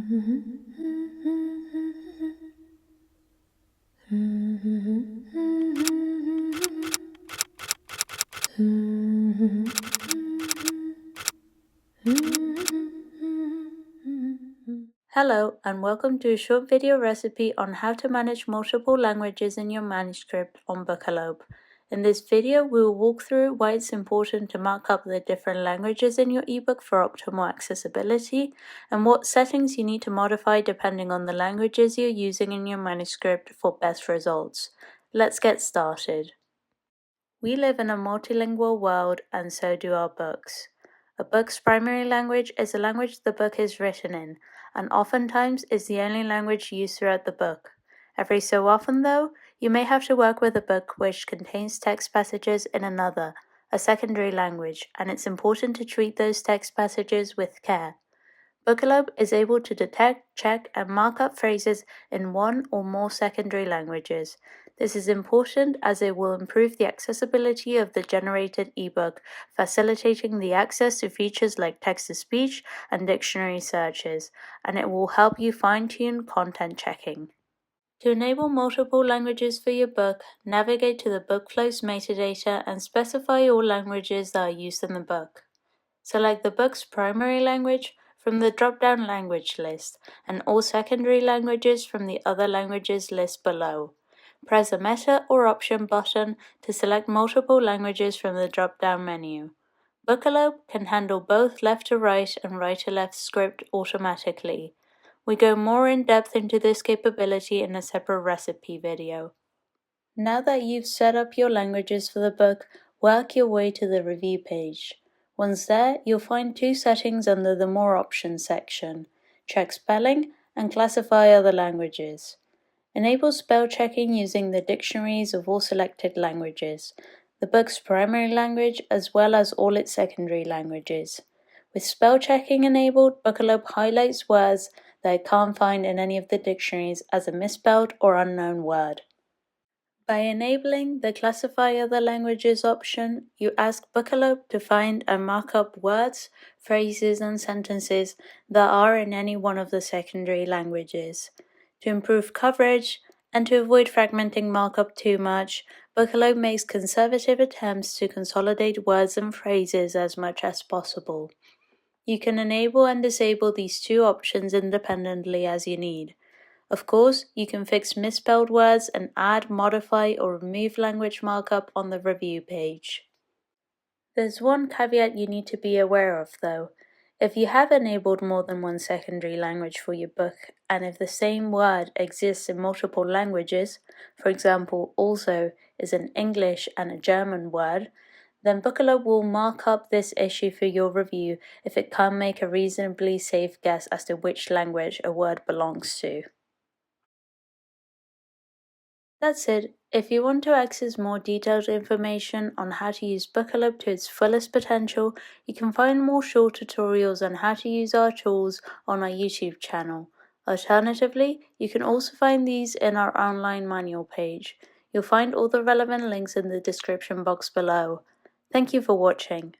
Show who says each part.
Speaker 1: Hello and welcome to a short video recipe on how to manage multiple languages in your manuscript on Bookalope. In this video, we will walk through why it's important to mark up the different languages in your ebook for optimal accessibility and what settings you need to modify depending on the languages you're using in your manuscript for best results. Let's get started. We live in a multilingual world, and so do our books. A book's primary language is the language the book is written in, and oftentimes is the only language used throughout the book. Every so often, though, you may have to work with a book which contains text passages in another, a secondary language, and it's important to treat those text passages with care. Bookalope is able to detect, check, and mark up phrases in one or more secondary languages. This is important as it will improve the accessibility of the generated ebook, facilitating the access to features like text-to-speech and dictionary searches, and it will help you fine-tune content checking. To enable multiple languages for your book, navigate to the book flows metadata and specify all languages that are used in the book. Select the book's primary language from the drop-down language list and all secondary languages from the other languages list below. Press the Meta or Option button to select multiple languages from the drop-down menu. Bookalope can handle both left to right and right to left script automatically. We go more in depth into this capability in a separate recipe video. Now that you've set up your languages for the book, work your way to the review page. Once there, you'll find two settings under the More Options section: Check Spelling and Classify Other Languages. Enable spell checking using the dictionaries of all selected languages, the book's primary language as well as all its secondary languages. With spell checking enabled, Bookalope highlights words that it can't find in any of the dictionaries as a misspelled or unknown word. By enabling the Classify Other Languages option, you ask Bookalope to find and mark up words, phrases, and sentences that are in any one of the secondary languages. To improve coverage and to avoid fragmenting markup too much, Bookalope makes conservative attempts to consolidate words and phrases as much as possible. You can enable and disable these two options independently as you need. Of course, you can fix misspelled words and add, modify, or remove language markup on the review page. There's one caveat you need to be aware of though. If you have enabled more than one secondary language for your book, and if the same word exists in multiple languages, for example, also is an English and a German word, then Bookalope will mark up this issue for your review if it can't make a reasonably safe guess as to which language a word belongs to. That's it. If you want to access more detailed information on how to use Bookalope to its fullest potential, you can find more short tutorials on how to use our tools on our YouTube channel. Alternatively, you can also find these in our online manual page. You'll find all the relevant links in the description box below. Thank you for watching.